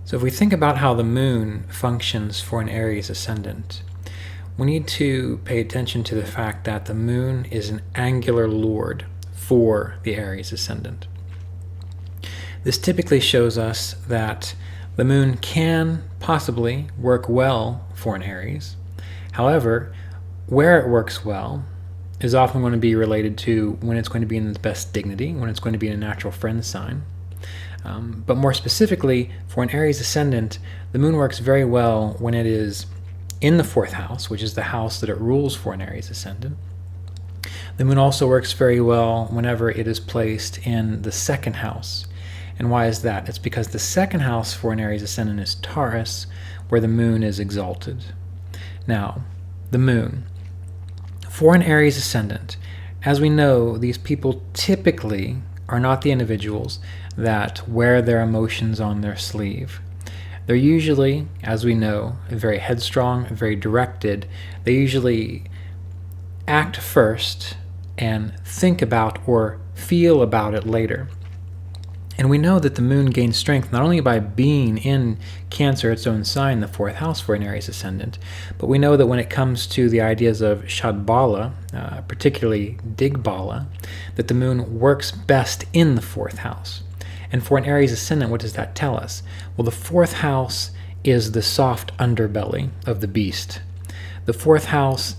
So if we think about how the moon functions for an Aries ascendant, we need to pay attention to the fact that the moon is an angular lord for the Aries ascendant. This typically shows us that the moon can possibly work well for an Aries. However, where it works well is often going to be related to when it's going to be in its best dignity, when it's going to be in a natural friend sign. But more specifically, for an Aries ascendant, the moon works very well when it is in the 4th house, which is the house that it rules for an Aries ascendant. The moon also works very well whenever it is placed in the 2nd house. And why is that? It's because the 2nd house for an Aries ascendant is Taurus, where the moon is exalted. Now, the moon. For an Aries ascendant, as we know, these people typically are not the individuals that wear their emotions on their sleeve. They're usually, as we know, very headstrong, very directed. They usually act first and think about or feel about it later. And we know that the moon gains strength not only by being in Cancer, its own sign, the 4th house for an Aries ascendant, but we know that when it comes to the ideas of Shadbala, particularly Digbala, that the moon works best in the 4th house. And for an Aries ascendant, what does that tell us? Well, the 4th house is the soft underbelly of the beast. The 4th house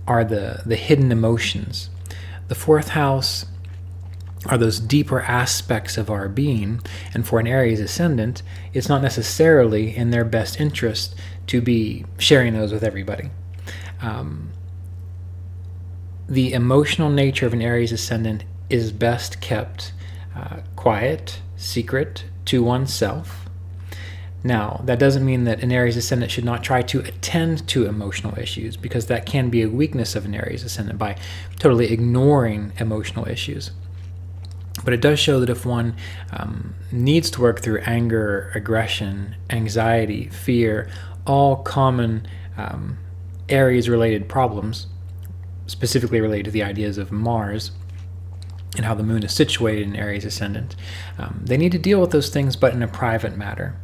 are the hidden emotions. The 4th house are those deeper aspects of our being, and for an Aries ascendant, it's not necessarily in their best interest to be sharing those with everybody. The emotional nature of an Aries ascendant is best kept quiet, secret, to oneself. Now, that doesn't mean that an Aries ascendant should not try to attend to emotional issues, because that can be a weakness of an Aries ascendant by totally ignoring emotional issues. But it does show that if one needs to work through anger, aggression, anxiety, fear, all common Aries-related problems, specifically related to the ideas of Mars and how the moon is situated in Aries ascendant, they need to deal with those things, but in a private matter.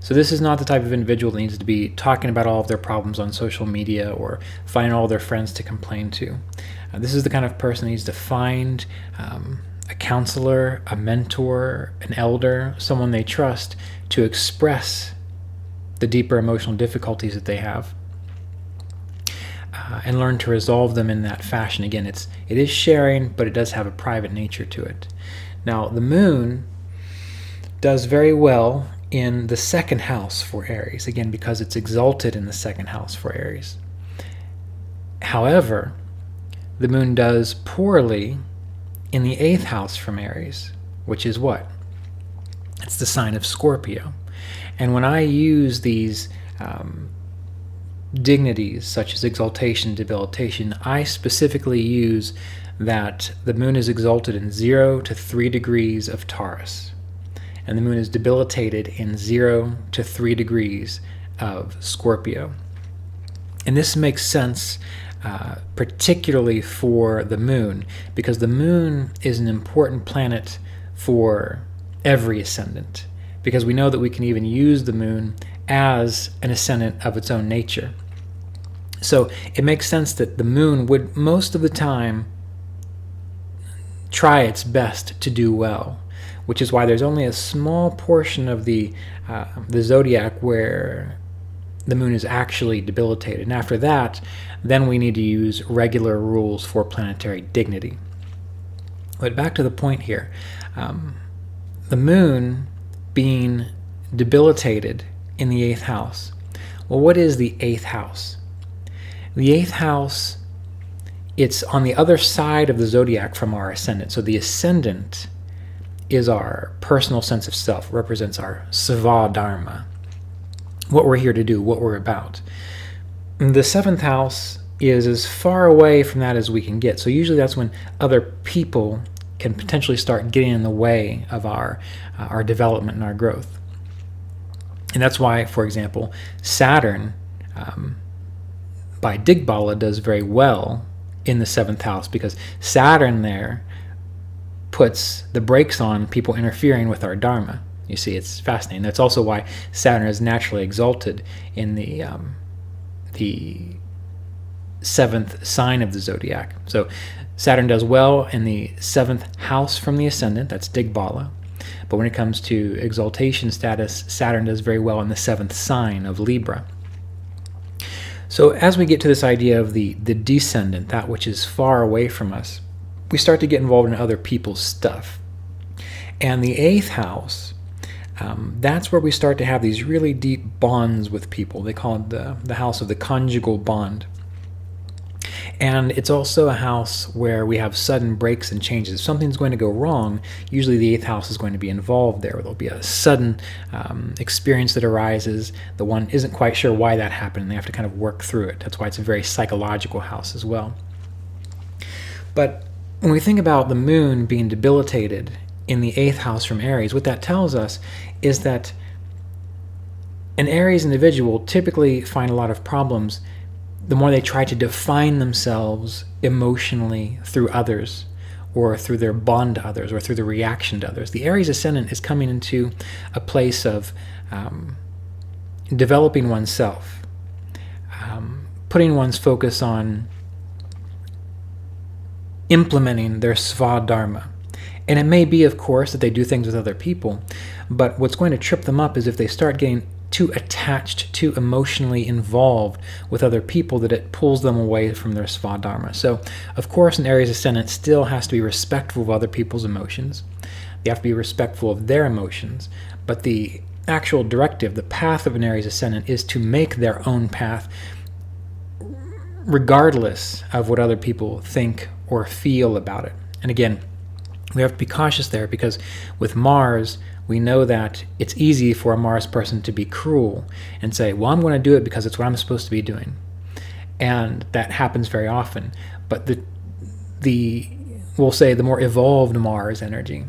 So this is not the type of individual that needs to be talking about all of their problems on social media or finding all their friends to complain to. This is the kind of person that needs to find a counselor, a mentor, an elder, someone they trust to express the deeper emotional difficulties that they have and learn to resolve them in that fashion. Again, it is sharing, but it does have a private nature to it. Now, the moon does very well in the 2nd house for Aries, again, because it's exalted in the 2nd house for Aries. However, the moon does poorly in the 8th house from Aries, which is what? It's the sign of Scorpio. And when I use these dignities, such as exaltation, debilitation, I specifically use that the moon is exalted in 0 to 3 degrees of Taurus, and the moon is debilitated in 0 to 3 degrees of Scorpio. And this makes sense particularly for the moon, because the moon is an important planet for every ascendant, because we know that we can even use the moon as an ascendant of its own nature. So it makes sense that the moon would most of the time try its best to do well, which is why there's only a small portion of the zodiac where the moon is actually debilitated. And after that, then we need to use regular rules for planetary dignity. But back to the point here. The moon being debilitated in the 8th house. Well, what is the 8th house? The 8th house, it's on the other side of the zodiac from our ascendant. So the ascendant is our personal sense of self, represents our Svadharma, what we're here to do, what we're about. The 7th house is as far away from that as we can get. So usually that's when other people can potentially start getting in the way of our development and our growth. And that's why, for example, Saturn by Digbala does very well in the 7th house, because Saturn there puts the brakes on people interfering with our Dharma. You see, it's fascinating. That's also why Saturn is naturally exalted in the 7th sign of the zodiac. So Saturn does well in the 7th house from the Ascendant, that's Digbala. But when it comes to exaltation status, Saturn does very well in the 7th sign of Libra. So as we get to this idea of the descendant, that which is far away from us, we start to get involved in other people's stuff. And the 8th house, that's where we start to have these really deep bonds with people. They call it the house of the conjugal bond. And it's also a house where we have sudden breaks and changes. If something's going to go wrong, usually the 8th house is going to be involved there. There'll be a sudden experience that arises. The one isn't quite sure why that happened, and they have to kind of work through it. That's why it's a very psychological house as well. But when we think about the moon being debilitated in the 8th house from Aries, what that tells us is that an Aries individual typically find a lot of problems the more they try to define themselves emotionally through others, or through their bond to others, or through the reaction to others. The Aries Ascendant is coming into a place of developing oneself, putting one's focus on implementing their svadharma. And it may be, of course, that they do things with other people, but what's going to trip them up is if they start getting too attached, too emotionally involved with other people, that it pulls them away from their svadharma. So, of course, an Aries Ascendant still has to be respectful of other people's emotions. They have to be respectful of their emotions, but the actual directive, the path of an Aries Ascendant, is to make their own path regardless of what other people think or feel about it. And again, we have to be cautious there, because with Mars, we know that it's easy for a Mars person to be cruel and say, well, I'm going to do it because it's what I'm supposed to be doing. And that happens very often. But we'll say the more evolved Mars energy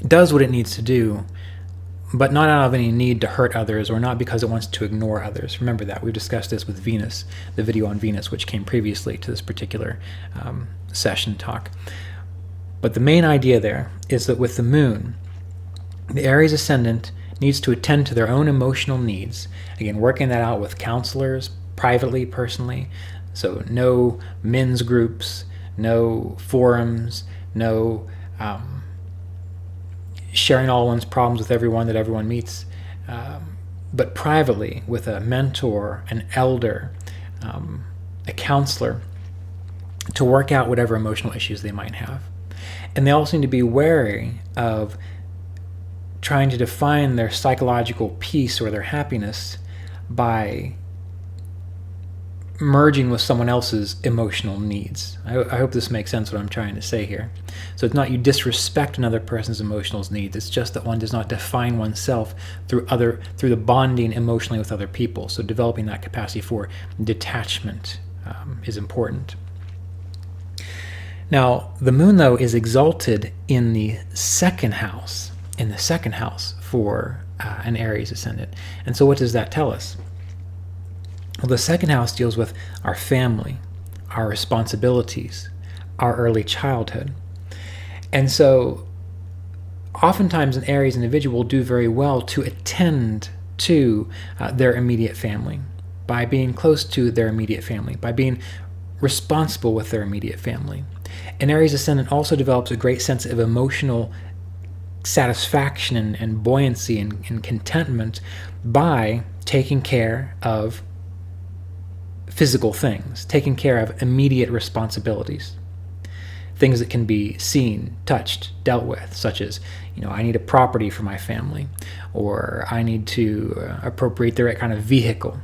does what it needs to do, but not out of any need to hurt others, or not because it wants to ignore others. Remember that. We've discussed this with Venus, the video on Venus, which came previously to this particular session talk. But the main idea there is that with the moon, the Aries Ascendant needs to attend to their own emotional needs. Again, working that out with counselors, privately, personally. So no men's groups, no forums, no sharing all one's problems with everyone that everyone meets, but privately with a mentor, an elder, a counselor, to work out whatever emotional issues they might have. And they also need to be wary of trying to define their psychological peace or their happiness by merging with someone else's emotional needs. I hope this makes sense what I'm trying to say here. So it's not you disrespect another person's emotional needs, it's just that one does not define oneself through the bonding emotionally with other people. So developing that capacity for detachment is important. Now, the moon, though, is exalted in the 2nd house, for an Aries Ascendant. And so what does that tell us? Well, the 2nd house deals with our family, our responsibilities, our early childhood. And so oftentimes an Aries individual will do very well to attend to their immediate family, by being close to their immediate family, by being responsible with their immediate family. An Aries Ascendant also develops a great sense of emotional satisfaction and buoyancy and contentment by taking care of physical things, taking care of immediate responsibilities, things that can be seen, touched, dealt with, such as, I need a property for my family, or I need to appropriate the right kind of vehicle,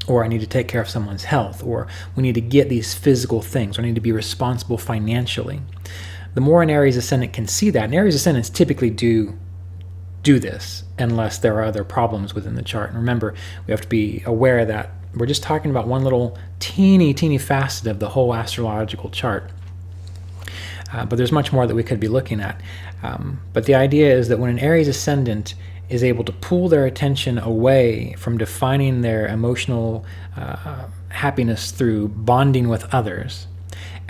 or I need to take care of someone's health, or we need to get these physical things, or I need to be responsible financially. The more an Aries Ascendant can see that, and Aries Ascendants typically do this unless there are other problems within the chart. And remember, we have to be aware that we're just talking about one little teeny facet of the whole astrological chart. But there's much more that we could be looking at. But the idea is that when an Aries Ascendant is able to pull their attention away from defining their emotional happiness through bonding with others,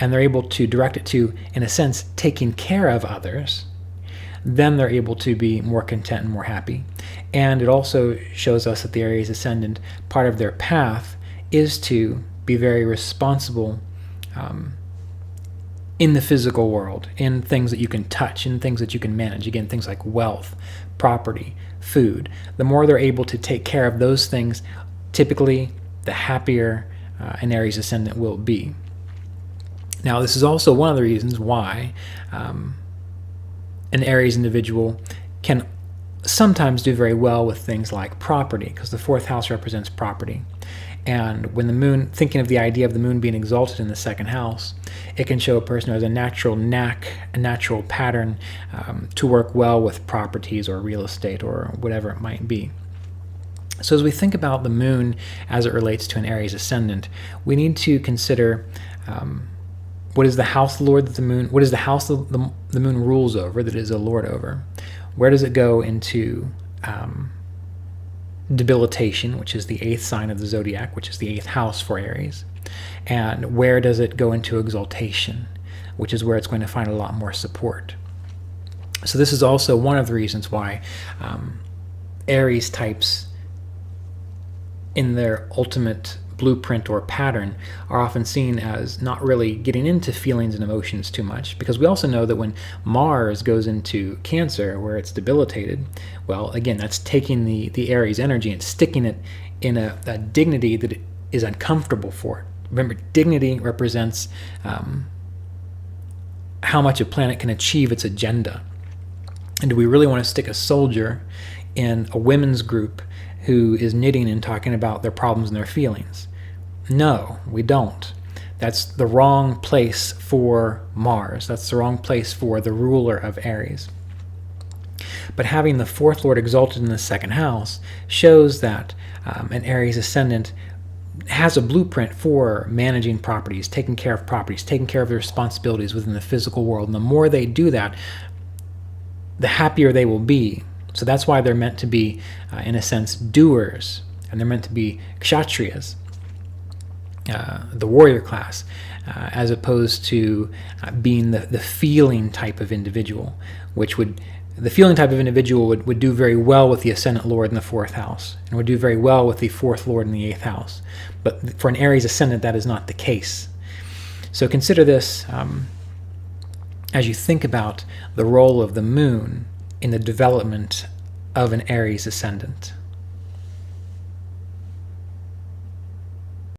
and they're able to direct it to, in a sense, taking care of others, then they're able to be more content and more happy. And it also shows us that the Aries ascendant, part of their path is to be very responsible in the physical world, in things that you can touch, in things that you can manage. Again, things like wealth, property, food. The more they're able to take care of those things, typically the happier an Aries ascendant will be. Now, this is also one of the reasons why an Aries individual can sometimes do very well with things like property, because the fourth house represents property. And when the moon, thinking of the idea of the moon being exalted in the second house, it can show a person who has a natural knack, a natural pattern to work well with properties or real estate or whatever it might be. So as we think about the moon as it relates to an Aries ascendant, we need to consider what is the house lord that the moon, what is the house that the moon rules over, that it is a lord over? Where does it go into debilitation, which is the 8th sign of the zodiac, which is the 8th house for Aries? And where does it go into exaltation, which is where it's going to find a lot more support? So this is also one of the reasons why Aries types in their ultimate blueprint or pattern are often seen as not really getting into feelings and emotions too much, because we also know that when Mars goes into Cancer, where it's debilitated, well, again, that's taking the Aries energy and sticking it in a dignity that is uncomfortable for it. Remember, dignity represents how much a planet can achieve its agenda. And do we really want to stick a soldier in a women's group who is knitting and talking about their problems and their feelings? No, we don't. That's the wrong place for Mars. That's the wrong place for the ruler of Aries. But having the fourth lord exalted in the second house shows that an Aries ascendant has a blueprint for managing properties, taking care of the responsibilities within the physical world. And the more they do that, the happier they will be. So that's why they're meant to be, in a sense, doers, and they're meant to be kshatriyas, the warrior class, as opposed to being the feeling type of individual, the feeling type of individual would do very well with the ascendant lord in the 4th house, and would do very well with the 4th lord in the 8th house. But for an Aries ascendant, that is not the case. So consider this as you think about the role of the moon in the development of an Aries ascendant.